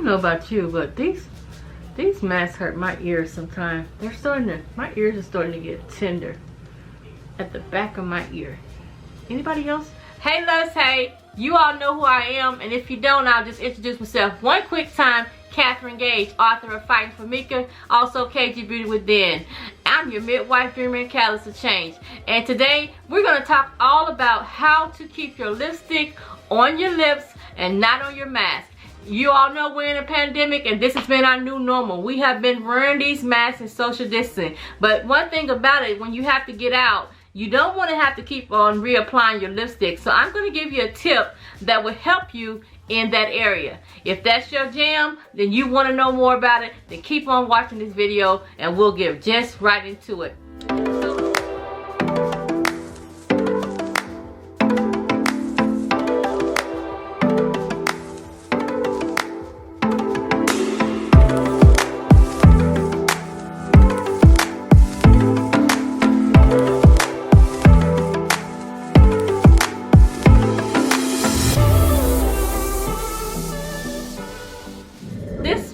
don't know about you, but these masks hurt my ears sometimes. My ears are starting to get tender at the back of my ear. Anybody else? Hey loves, hey, you all know who I am, and if you don't, I'll just introduce myself one quick time. Catherine Gage, author of Fighting for Mika, also KG Beauty Within. I'm your midwife, dreamer, and catalyst of change. And today, we're going to talk all about how to keep your lipstick on your lips and not on your mask. You all know we're in a pandemic, and this has been our new normal. We have been wearing these masks and social distancing. But one thing about it, when you have to get out, you don't want to have to keep on reapplying your lipstick. So I'm going to give you a tip that will help you in that area. If that's your jam, then you want to know more about it, then keep on watching this video and we'll get just right into it.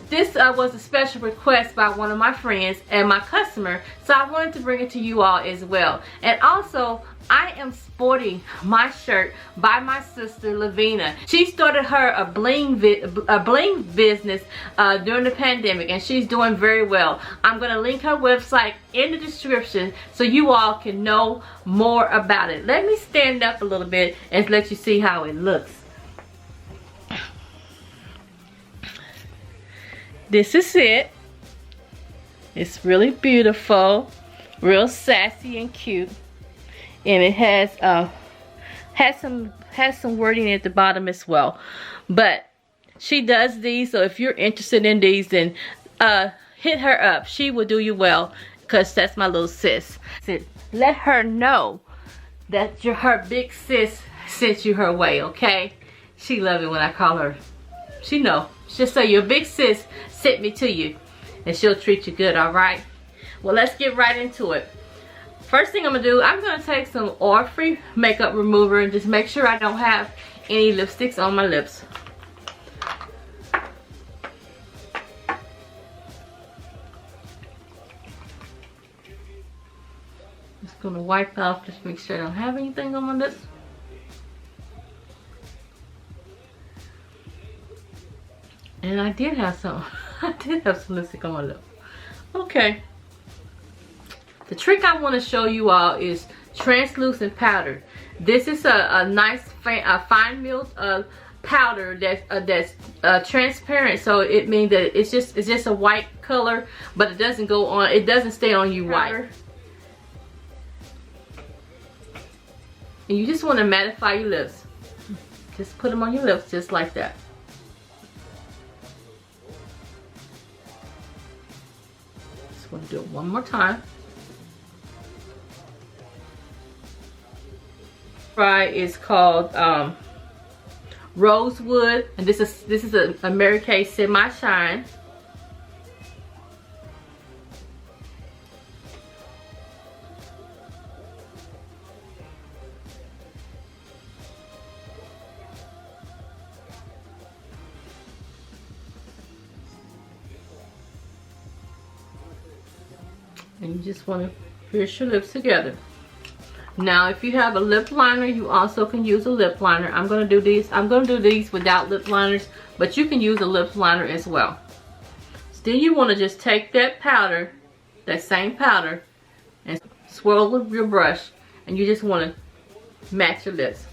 This was a special request by one of my friends and my customer, so I wanted to bring it to you all as well. And also, I am sporting my shirt by my sister Lavina. She started her a bling business during the pandemic, and she's doing very well. I'm going to link her website in the description so you all can know more about it. Let me stand up a little bit and let you see how it looks. This is it. It's really beautiful, real sassy and cute, and it has some wording at the bottom as well. But she does these, so if you're interested in these, then hit her up. She will do you well, because that's my little sis. Let her know that her big sis sent you her way, okay? She love it when I call her. She know. Just say your big sis sent me to you, and she'll treat you good, all right? Well, let's get right into it. First thing I'm gonna do, I'm gonna take some oil-free makeup remover and just make sure I don't have any lipsticks on my lips. Just gonna wipe off, just make sure I don't have anything on my lips. And I did have some. I did have some lipstick on my lip. Okay. The trick I want to show you all is translucent powder. This is a nice fine milled powder that's transparent. So it means that it's just a white color, but it doesn't go on. It doesn't stay on you white. And you just want to mattify your lips. Just put them on your lips just like that. Want to do it one more time. Is called Rosewood, and this is a Mary Kay Semi Shine. And you just want to pierce your lips together. Now, if you have a lip liner, you also can use a lip liner. I'm going to do these without lip liners, but you can use a lip liner as well. So then you want to just take that powder, that same powder, and swirl with your brush, and you just want to match your lips.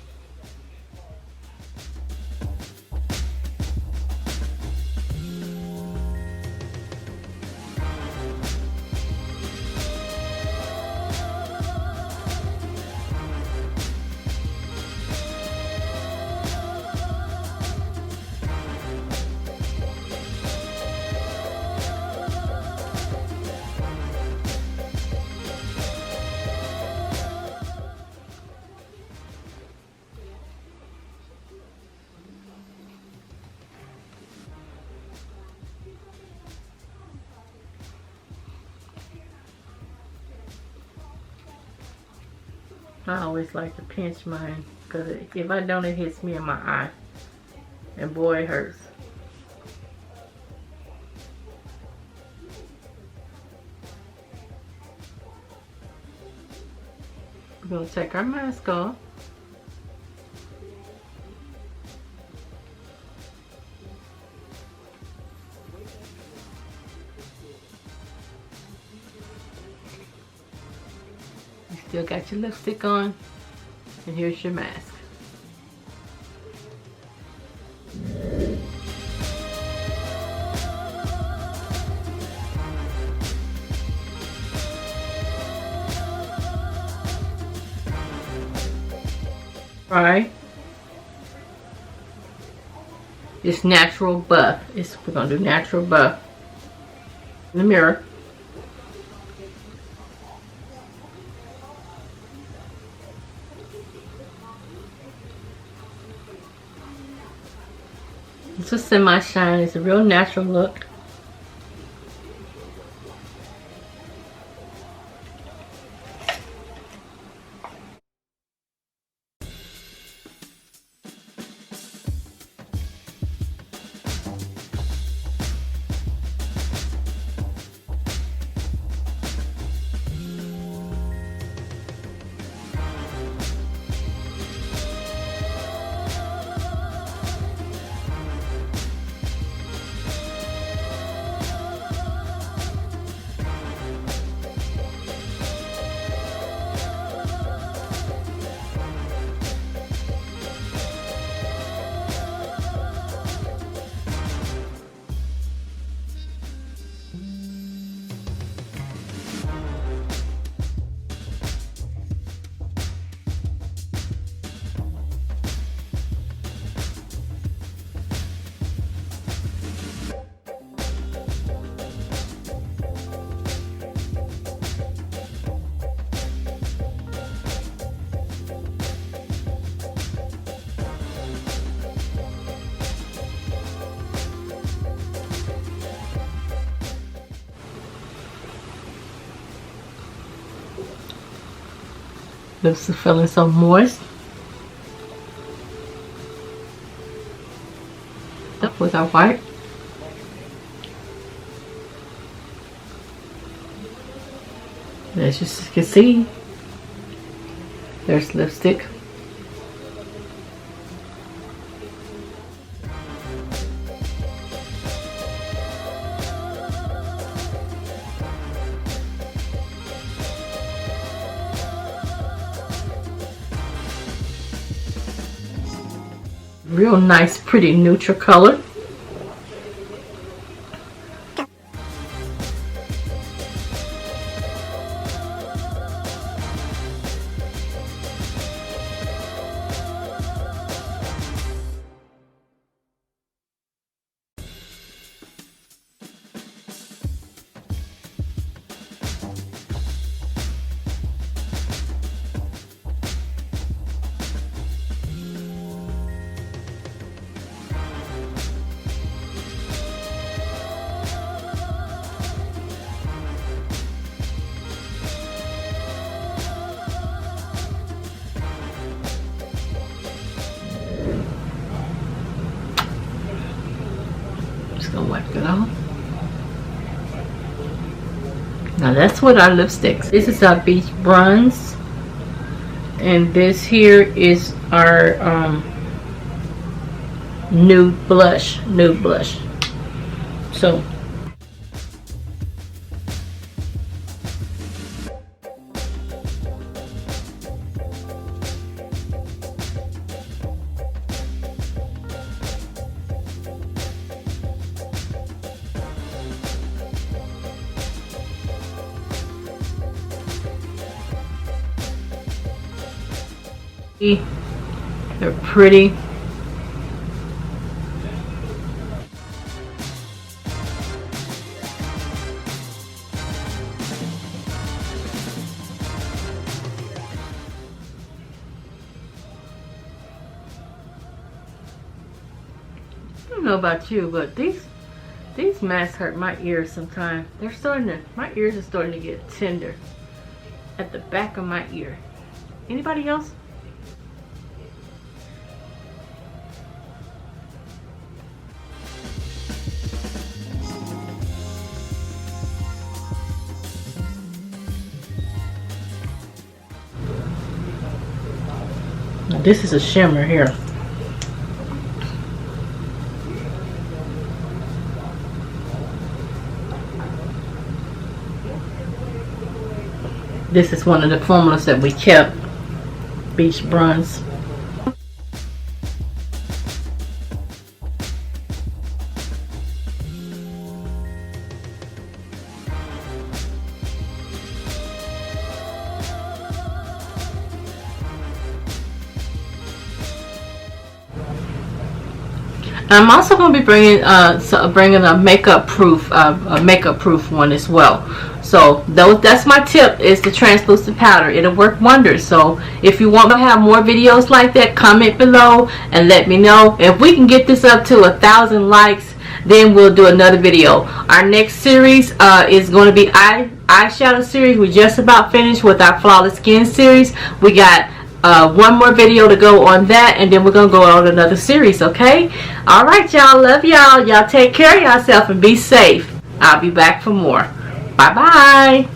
I always like to pinch mine, because if I don't, it hits me in my eye. And boy, it hurts. We're going to take our mask off. You still got your lipstick on, and here's your mask. Alright, it's natural buff. We're gonna do natural buff in the mirror. It's a semi-shine. It's a real natural look. Lips are feeling so moist. Up with our white. As you can see, there's lipstick. Real nice, pretty neutral color. Gonna wipe it off. Now that's what our lipsticks. This is our beach bronze, and this here is our nude blush. So they're pretty. I don't know about you, but these masks hurt my ears sometimes. My ears are starting to get tender at the back of my ear. Anybody else? This is a shimmer here. This is one of the formulas that we kept, Beach Bronze. I'm also going to be bringing a makeup proof one as well. So that's my tip, is the translucent powder. It'll work wonders. So if you want to have more videos like that, comment below and let me know. If we can get this up to 1,000 likes, then we'll do another video. Our next series is going to be eyeshadow series. We just about finished with our flawless skin series. We got one more video to go on that, and then we're gonna go on another series. Okay, all right, y'all. Love y'all. Y'all take care of yourself and be safe. I'll be back for more. Bye bye.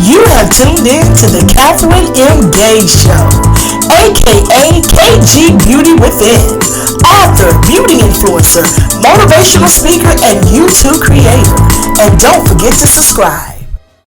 You have tuned in to the Catherine M. Gay Show, aka KG Beauty Within, author, beauty influencer, motivational speaker, and YouTube creator. And don't forget to subscribe.